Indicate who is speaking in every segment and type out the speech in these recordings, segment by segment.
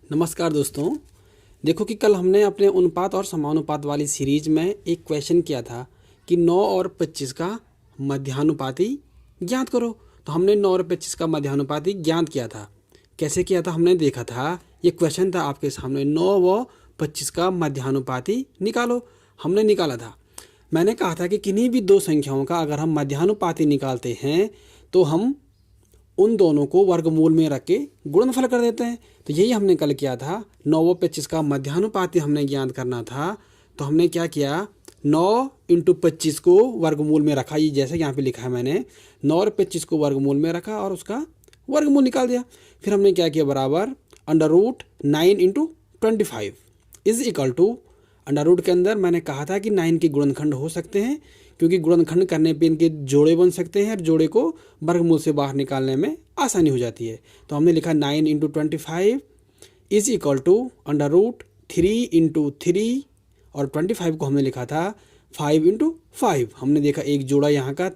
Speaker 1: नमस्कार दोस्तों। देखो कि कल हमने अपने अनुपात और समानुपात वाली सीरीज में एक क्वेश्चन किया था कि 9 और 25 का मध्यानुपाती ज्ञात करो। तो हमने 9 और 25 का मध्यानुपाती ज्ञात किया था। कैसे किया था हमने देखा था। ये क्वेश्चन था आपके सामने, 9 व 25 का मध्यानुपाती निकालो। हमने निकाला था। मैंने कहा था कि किन्हीं भी दो संख्याओं का अगर हम मध्यानुपाती निकालते हैं तो हम उन दोनों को वर्गमूल में रख के गुणनफल कर देते हैं। तो यही हमने कल किया था। 9 व 25 का मध्यानुपाती हमने ज्ञात करना था। तो हमने क्या किया, 9 इंटू 25 को वर्गमूल में रखा। ये जैसे यहाँ पे लिखा है मैंने, 9 और 25 को वर्गमूल में रखा और उसका वर्गमूल निकाल दिया। फिर हमने क्या किया, बराबर under root 9 into 25 is equal to, under root के अंदर मैंने कहा था कि 9 के गुणनखंड हो सकते हैं, क्योंकि गुणनखंड करने पे इनके जोड़े बन सकते हैं और जोड़े को वर्गमूल से बाहर निकालने में आसानी हो जाती है। तो हमने लिखा 9 into 25 is equal to under root 3 into 3 और 25 को हमने लिखा था 5 इंटू 5। हमने देखा एक जोड़ा यहाँ का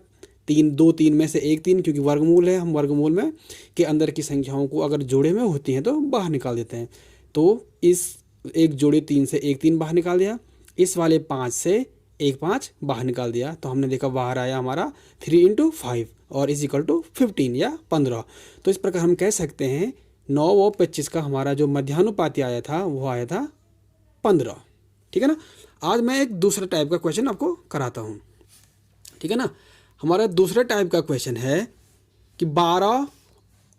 Speaker 1: 3, 2 3 में से एक 3, क्योंकि वर्गमूल है, हम वर्गमूल में के अंदर की संख्याओं को अगर जोड़े में होती हैं तो बाहर निकाल देते हैं। तो इस एक जोड़े 3 से एक 3 बाहर निकाल दिया, इस वाले 5 से एक 5 बाहर निकाल दिया। तो हमने देखा बाहर आया हमारा 3 इंटू 5 और इज इक्वल टू 15 या 15। तो इस प्रकार हम कह सकते हैं 9 व 25 का हमारा जो मध्यानुपाती आया था वो आया था 15। ठीक है ना। आज मैं एक दूसरे टाइप का क्वेश्चन आपको कराता हूँ। ठीक है ना। हमारा दूसरे टाइप का क्वेश्चन है कि 12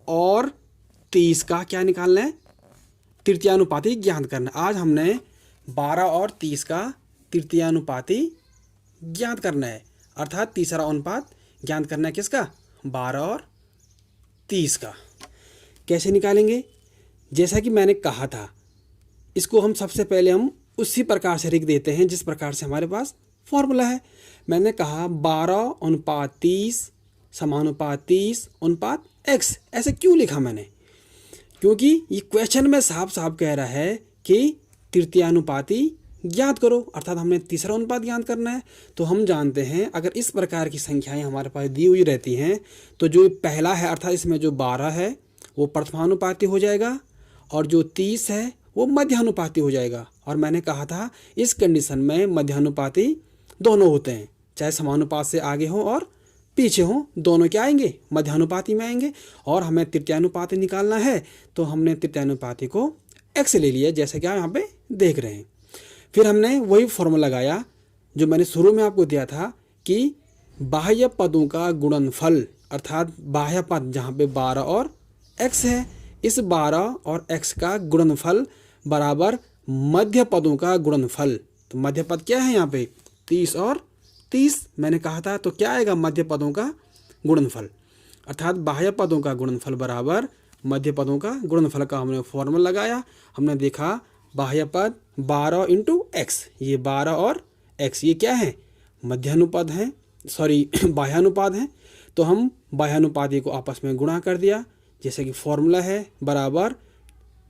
Speaker 1: और 30 का क्या निकालना है, तृतीयानुपाती ज्ञात करना। आज हमने 12 और 30 का तृतीयानुपाती ज्ञात करना है, अर्थात तीसरा अनुपात ज्ञात करना है। किसका, 12 और 30 का। कैसे निकालेंगे, जैसा कि मैंने कहा था, इसको हम सबसे पहले हम उसी प्रकार से लिख देते हैं जिस प्रकार से हमारे पास फॉर्मूला है। मैंने कहा 12 अनुपात 30 समानुपात 30 अनुपात x। ऐसे क्यों लिखा मैंने, क्योंकि ये क्वेश्चन में साफ साफ कह रहा है कि तृतीयानुपाती ज्ञात करो, अर्थात हमने तीसरा अनुपात ज्ञात करना है। तो हम जानते हैं अगर इस प्रकार की संख्याएं हमारे पास दी हुई रहती हैं तो जो पहला है, अर्थात इसमें जो 12 है वो प्रथमानुपाती हो जाएगा और जो 30 है वो मध्यानुपाती हो जाएगा। और मैंने कहा था इस कंडीशन में मध्यानुपाती दोनों होते हैं, चाहे समानुपात से आगे हो और पीछे हो, दोनों क्या आएंगे, मध्यानुपाती में आएंगे। और हमें तृतीयानुपाती निकालना है तो हमने तृतीयानुपाती को x ले लिया, जैसे कि आप यहाँ पे देख रहे हैं। फिर हमने वही फॉर्मूला लगाया जो मैंने शुरू में आपको दिया था कि बाह्य पदों का गुणनफल, अर्थात बाह्य पद जहाँ पे 12 और x है, इस 12 और x का गुणनफल बराबर मध्य पदों का गुणनफल। तो मध्य पद क्या है यहाँ पे, 30 और 30 मैंने कहा था। तो क्या आएगा, मध्य पदों का गुणनफल, अर्थात बाह्य पदों का गुणनफल बराबर मध्य पदों का गुणनफल का हमने फॉर्मूला लगाया। हमने देखा बाह्य पद 12 इंटू एक्स, ये 12 और x ये क्या है, मध्यानुपात है, बाह्यानुपात है। तो हम बाह्यानुपाती को आपस में गुणा कर दिया, जैसे कि फॉर्मूला है बराबर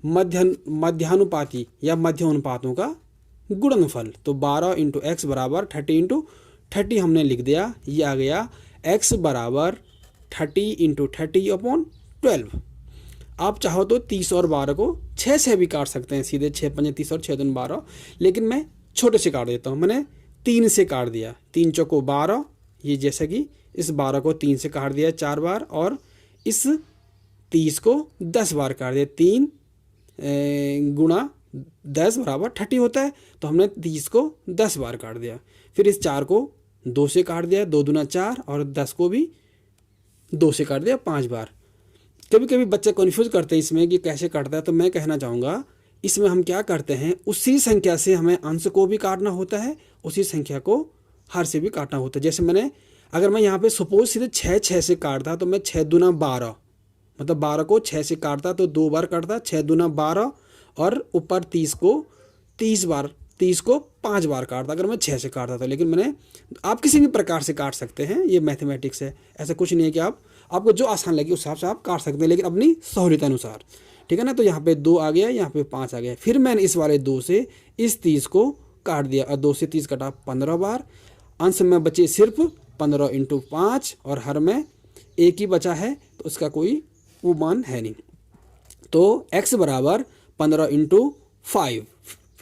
Speaker 1: मध्यानुपाती या मध्य अनुपातों का गुणनफल। तो 12 इंटू एक्स बराबर 30 इंटू 30 हमने लिख दिया। ये आ गया x बराबर 30 इंटू 30 अपॉन 12। आप चाहो तो 30 और 12 को 6 से भी काट सकते हैं, सीधे 6 पंजे 30 और 6 दूनी 12, लेकिन मैं छोटे से काट देता हूँ। मैंने 3 से काट दिया, 3 चौको 12, ये जैसे कि इस 12 को 3 से काट दिया 4 बार और इस 30 को 10 बार काट दिया। 3 गुणा 10 बराबर 30 होता है, तो हमने 30 को 10 बार काट दिया। फिर इस 4 को 2 से काट दिया, 2 दूना 4, और 10 को भी 2 से काट दिया 5 बार। कभी कभी बच्चे कन्फ्यूज करते हैं इसमें कि कैसे काटता है, तो मैं कहना चाहूँगा इसमें हम क्या करते हैं, उसी संख्या से हमें अंश को भी काटना होता है, उसी संख्या को हर से भी काटना होता है। जैसे अगर मैं यहाँ पे सपोज सीधे 6 से काटता तो मैं 6 दूना 12, मतलब 12 को 6 से काटता तो 2 बार काटता, 6 दूना 12, और ऊपर 30 को 30 बार, 30 को 5 बार काटता अगर मैं 6 से काटता था। लेकिन आप किसी भी प्रकार से काट सकते हैं, ये मैथमेटिक्स है, ऐसा कुछ नहीं है कि आपको जो आसान लगे उस हिसाब से आप काट सकते हैं, लेकिन अपनी सहूलियत अनुसार। ठीक है ना। तो यहाँ पे 2 आ गया, यहाँ पे 5 आ गया। फिर मैंने इस वाले 2 से इस 30 को काट दिया और 2 से 30 कटा 15 बार। अंश में बचे सिर्फ 15 इंटू 5 और हर में एक ही बचा है, तो उसका कोई वो मान है नहीं। तो x बराबर 15 इंटू 5,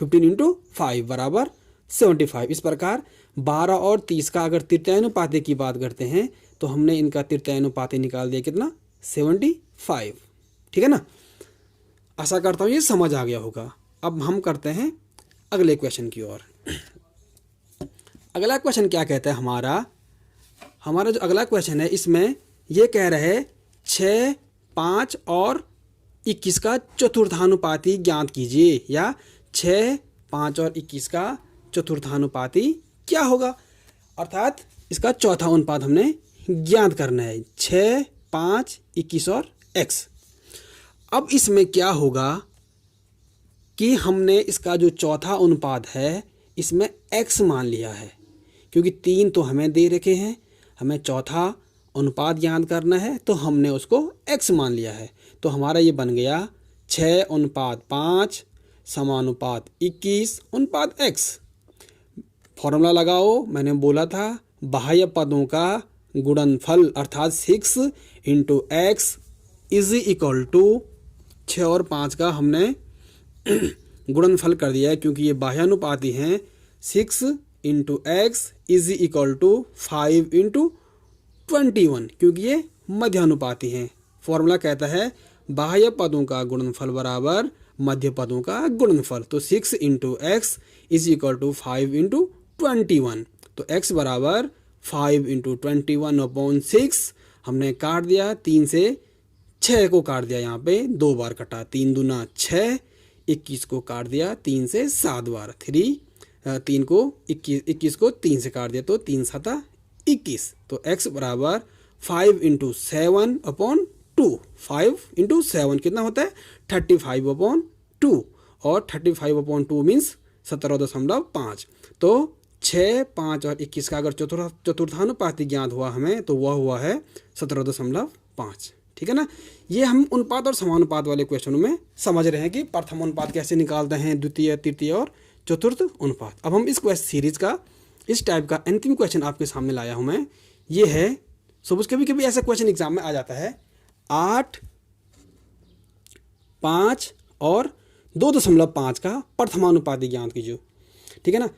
Speaker 1: 15 इंटू 5 बराबर 75। इस प्रकार 12 और 30 का अगर तृतीयानुपाती की बात करते हैं तो हमने इनका तृतीयानुपाती निकाल दिया कितना, 75। ठीक है ना। आशा करता हूँ ये समझ आ गया होगा। अब हम करते हैं अगले क्वेश्चन की ओर। अगला क्वेश्चन क्या कहता है हमारा जो अगला क्वेश्चन है इसमें ये कह रहे हैं 6, 5 और 21 का चतुर्थानुपाती ज्ञात कीजिए, या 6, 5 और 21 का चतुर्थानुपाती क्या होगा, अर्थात इसका चौथा अनुपात हमने ज्ञात करना है। 6, 5, 21 और x। अब इसमें क्या होगा कि हमने इसका जो चौथा अनुपात है इसमें x मान लिया है, क्योंकि 3 तो हमें दे रखे हैं, हमें चौथा अनुपात ज्ञात करना है तो हमने उसको x मान लिया है। तो हमारा ये बन गया 6:5 समानुपात 21 x। फॉर्मूला लगाओ, मैंने बोला था बाह्य पदों का गुणनफल अर्थात 6 into x is equal to 6 और 5 का हमने गुणनफल कर दिया है, क्योंकि ये बाह्यानुपाती हैं। 6 into x is equal to 5 into 21, क्योंकि ये मध्यानुपाती हैं। फॉर्मूला कहता है बाह्य पदों का गुणनफल बराबर मध्य पदों का गुणनफल। तो 6 into x is equal to 5 into 21। तो x बराबर 5 इंटू 21/6 हमने काट दिया, 3 से 6 को काट दिया, यहाँ पे 2 बार कटा, 3 दूना 6, 21 को काट दिया 3 से 7 बार, 3 को 21 को 3 से काट दिया तो 3 7 21। तो x बराबर 5 इंटू 7/2, 5 इंटू 7 कितना होता है 35/2, और 35/2 मीन्स 17.5। तो 6, 5 और 21 का अगर चतुर्थानुपाती ज्ञात हुआ हमें तो वह हुआ है 17.5। ठीक है ना। ये हम अनुपात और समानुपात वाले क्वेश्चनों में समझ रहे हैं कि प्रथम अनुपात कैसे निकालते हैं, द्वितीय, तृतीय और चतुर्थ अनुपात। अब हम इस क्वेश्चन सीरीज का इस टाइप का अंतिम क्वेश्चन आपके सामने लाया हूं मैं। ये है सपोज कभी ऐसा क्वेश्चन एग्जाम में आ जाता है 8, 5 और 2.5 का प्रथमानुपाती ज्ञात कीजिए। ठीक है ना।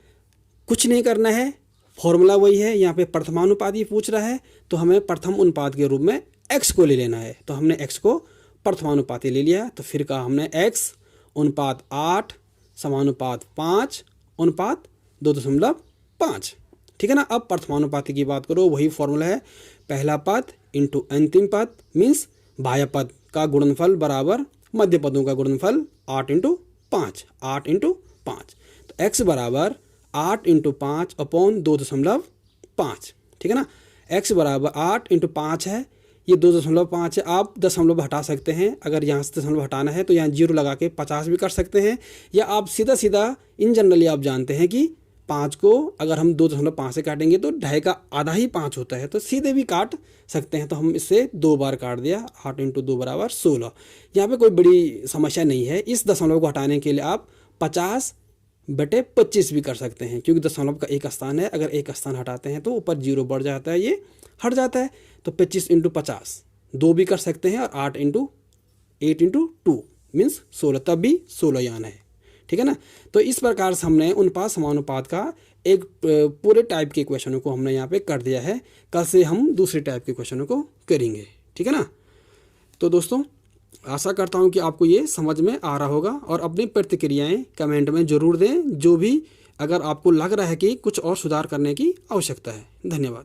Speaker 1: कुछ नहीं करना है, फॉर्मूला वही है, यहाँ पे प्रथमानुपाती पूछ रहा है तो हमें प्रथम अनुपात के रूप में x को ले लेना है। तो हमने x को प्रथमानुपाती ले लिया, तो फिर कहा हमने x अनुपात 8 समानुपात 5 अनुपात 2.5। ठीक है ना। अब प्रथमानुपाती की बात करो, वही फॉर्मूला है, पहला पद इंटू अंतिम पद मीन्स बाह्य पद का गुणनफल बराबर मध्य पदों का गुणनफल 8 इंटू 5, 8 इंटू 5। तो x बराबर 8 इंटू 5/2.5। ठीक है ना। x बराबर 8 इंटू 5 है, ये 2.5 है। आप दशमलव हटा सकते हैं, अगर यहाँ से दशमलव हटाना है तो यहाँ 0 लगा के 50 भी कर सकते हैं, या आप सीधा इन जनरली आप जानते हैं कि 5 को अगर हम 2.5 से काटेंगे तो 2.5 का आधा ही 5 होता है, तो सीधे भी काट सकते हैं। तो हम इससे 2 बार काट दिया, 8 इंटू 2 बराबर 16। यहाँ पे कोई बड़ी समस्या नहीं है। इस दशमलव को हटाने के लिए आप 50/25 भी कर सकते हैं, क्योंकि दशमलव का एक स्थान है, अगर एक स्थान हटाते हैं तो ऊपर 0 बढ़ जाता है, ये हट जाता है। तो 25 इंटू 50 2 भी कर सकते हैं, और 8 इंटू 2 मीन्स 16, तब भी 16 यान है। ठीक है ना। तो इस प्रकार से हमने अनुपात समानुपात का एक पूरे टाइप के क्वेश्चनों को हमने यहाँ पे कर दिया है। कल से हम दूसरे टाइप के क्वेश्चनों को करेंगे। ठीक है ना। तो दोस्तों आशा करता हूँ कि आपको ये समझ में आ रहा होगा, और अपनी प्रतिक्रियाएं कमेंट में ज़रूर दें, जो भी अगर आपको लग रहा है कि कुछ और सुधार करने की आवश्यकता है। धन्यवाद।